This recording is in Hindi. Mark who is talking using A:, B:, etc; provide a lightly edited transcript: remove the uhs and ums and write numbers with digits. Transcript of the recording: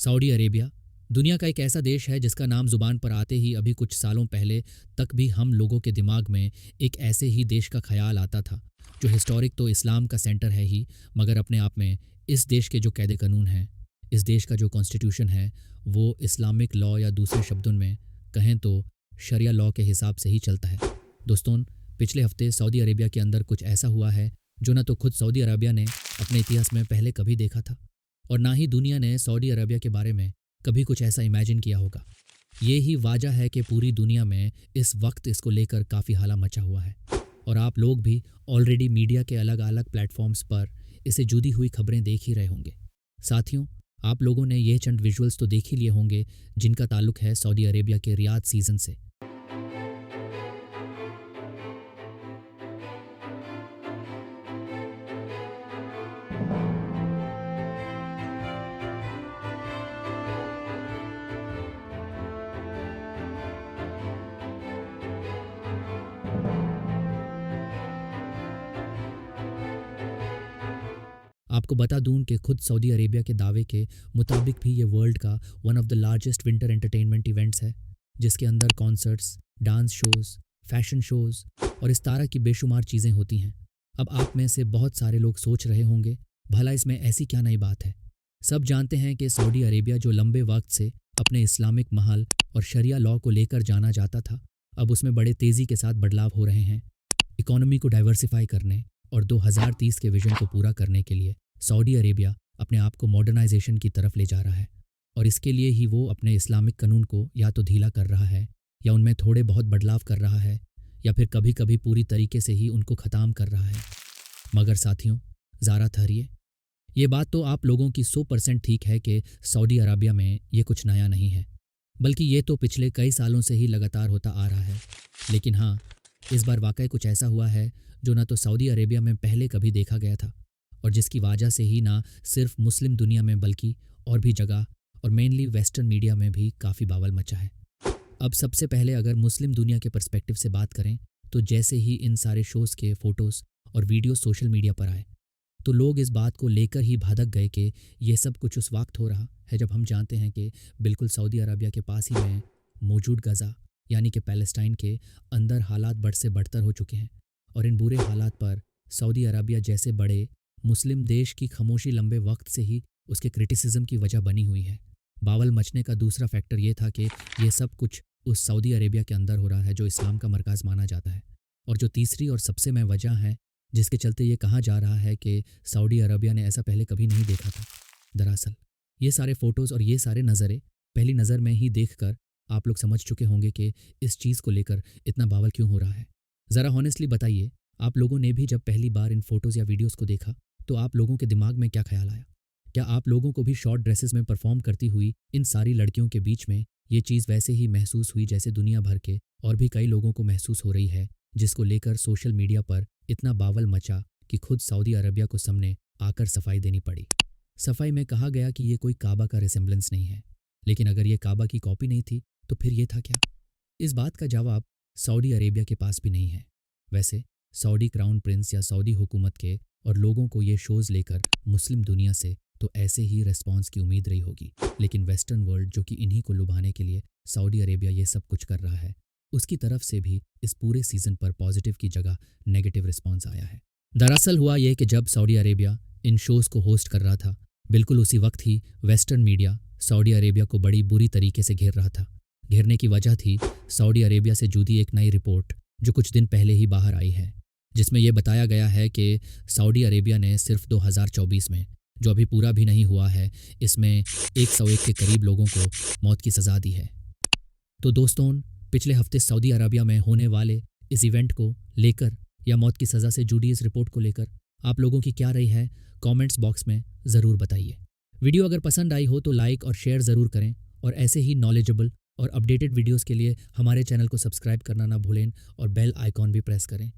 A: सऊदी अरेबिया दुनिया का एक ऐसा देश है जिसका नाम ज़ुबान पर आते ही अभी कुछ सालों पहले तक भी हम लोगों के दिमाग में एक ऐसे ही देश का ख्याल आता था जो हिस्टोरिक तो इस्लाम का सेंटर है ही, मगर अपने आप में इस देश के जो कायदे कानून हैं, इस देश का जो कॉन्स्टिट्यूशन है, वो इस्लामिक लॉ या दूसरे शब्दों में कहें तो शरिया लॉ के हिसाब से ही चलता है। दोस्तों, पिछले हफ्ते सऊदी अरेबिया के अंदर कुछ ऐसा हुआ है जो ना तो खुद सऊदी अरेबिया ने अपने इतिहास में पहले कभी देखा था और ना ही दुनिया ने सऊदी अरेबिया के बारे में कभी कुछ ऐसा इमेजिन किया होगा। ये ही वजह है कि पूरी दुनिया में इस वक्त इसको लेकर काफ़ी हाला मचा हुआ है और आप लोग भी ऑलरेडी मीडिया के अलग अलग प्लेटफॉर्म्स पर इसे जुड़ी हुई खबरें देख ही रहे होंगे। साथियों, आप लोगों ने ये चंद विजुअल्स तो देख ही लिए होंगे जिनका ताल्लुक है सऊदी अरेबिया के रियाद सीज़न से। आपको बता दूं कि खुद सऊदी अरेबिया के दावे के मुताबिक भी ये वर्ल्ड का one of the largest winter entertainment events है, जिसके अंदर concerts, dance shows, fashion shows और इस तरह की बेशुमार चीज़ें होती हैं। अब आप में से बहुत सारे लोग सोच रहे होंगे, भला इसमें ऐसी क्या नई बात है। सब जानते हैं कि सऊदी अरेबिया जो लंबे वक्त से अपने इस्लामिक महल और शरिया लॉ को लेकर जाना जाता था, अब उसमें बड़े तेज़ी के साथ बदलाव हो रहे हैं। इकोनॉमी को डाइवर्सिफाई करने और 2030 के विजन को पूरा करने के लिए सऊदी अरेबिया अपने आप को मॉडर्नाइजेशन की तरफ ले जा रहा है और इसके लिए ही वो अपने इस्लामिक कानून को या तो ढीला कर रहा है या उनमें थोड़े बहुत बदलाव कर रहा है या फिर कभी कभी पूरी तरीके से ही उनको ख़त्म कर रहा है। मगर साथियों, ज़रा ठहरिए, ये बात तो आप लोगों की 100% ठीक है कि सऊदी अरेबिया में ये कुछ नया नहीं है, बल्कि ये तो पिछले कई सालों से ही लगातार होता आ रहा है। लेकिन हाँ, इस बार वाकई कुछ ऐसा हुआ है जो ना तो सऊदी अरेबिया में पहले कभी देखा गया था और जिसकी वजह से ही ना सिर्फ मुस्लिम दुनिया में बल्कि और भी जगह और मेनली वेस्टर्न मीडिया में भी काफ़ी बावल मचा है। अब सबसे पहले अगर मुस्लिम दुनिया के पर्सपेक्टिव से बात करें तो जैसे ही इन सारे शोज़ के फ़ोटोज़ और वीडियो सोशल मीडिया पर आए तो लोग इस बात को लेकर ही भादक गए कि ये सब कुछ उस वक्त हो रहा है जब हम जानते हैं कि बिल्कुल सऊदी अरबिया के पास ही में मौजूद गज़ा यानी कि पैलेस्टाइन के अंदर हालात बढ़ से बढ़तर हो चुके हैं और इन बुरे हालात पर सऊदी अरबिया जैसे बड़े मुस्लिम देश की खामोशी लंबे वक्त से ही उसके क्रिटिसिज्म की वजह बनी हुई है। बावल मचने का दूसरा फैक्टर ये था कि ये सब कुछ उस सऊदी अरेबिया के अंदर हो रहा है जो इस्लाम का मरकज़ माना जाता है। और जो तीसरी और सबसे में वजह है जिसके चलते ये कहा जा रहा है कि सऊदी अरबिया ने ऐसा पहले कभी नहीं देखा था। दरअसल ये सारे फ़ोटोज़ और ये सारे नज़रें पहली नज़र में ही देखकर आप लोग समझ चुके होंगे कि इस चीज़ को लेकर इतना बावल क्यों हो रहा है। ज़रा हॉनेस्टली बताइए, आप लोगों ने भी जब पहली बार इन फ़ोटोज़ या वीडियोज़ को देखा तो आप लोगों के दिमाग में क्या ख्याल आया? क्या आप लोगों को भी शॉर्ट ड्रेसेस में परफॉर्म करती हुई इन सारी लड़कियों के बीच में ये चीज़ वैसे ही महसूस हुई जैसे दुनिया भर के और भी कई लोगों को महसूस हो रही है, जिसको लेकर सोशल मीडिया पर इतना बावल मचा कि खुद सऊदी अरबिया को सामने आकर सफाई देनी पड़ी। सफाई में कहा गया कि ये कोई काबा का रिसेम्बलेंस नहीं है, लेकिन अगर ये काबा की कॉपी नहीं थी तो फिर ये था क्या? इस बात का जवाब सऊदी अरेबिया के पास भी नहीं है। वैसे सऊदी क्राउन प्रिंस या सऊदी हुकूमत के और लोगों को ये शोज़ लेकर मुस्लिम दुनिया से तो ऐसे ही रिस्पॉन्स की उम्मीद रही होगी, लेकिन वेस्टर्न वर्ल्ड जो कि इन्हीं को लुभाने के लिए सऊदी अरेबिया ये सब कुछ कर रहा है, उसकी तरफ से भी इस पूरे सीज़न पर पॉजिटिव की जगह नेगेटिव रिस्पॉन्स आया है। दरअसल हुआ ये कि जब सऊदी अरेबिया इन शोज़ को होस्ट कर रहा था, बिल्कुल उसी वक्त ही वेस्टर्न मीडिया सऊदी अरेबिया को बड़ी बुरी तरीके से घेर रहा था। घेरने की वजह थी सऊदी अरेबिया से जुड़ी एक नई रिपोर्ट जो कुछ दिन पहले ही बाहर आई है, जिसमें यह बताया गया है कि सऊदी अरेबिया ने सिर्फ 2024 में, जो अभी पूरा भी नहीं हुआ है, इसमें 101 के करीब लोगों को मौत की सज़ा दी है। तो दोस्तों, पिछले हफ्ते सऊदी अरबिया में होने वाले इस इवेंट को लेकर या मौत की सज़ा से जुड़ी इस रिपोर्ट को लेकर आप लोगों की क्या राय है, कमेंट्स बॉक्स में ज़रूर बताइए। वीडियो अगर पसंद आई हो तो लाइक और शेयर ज़रूर करें और ऐसे ही नॉलेजेबल और अपडेटेड वीडियोज़ के लिए हमारे चैनल को सब्सक्राइब करना ना भूलें और बेल आइकॉन भी प्रेस करें।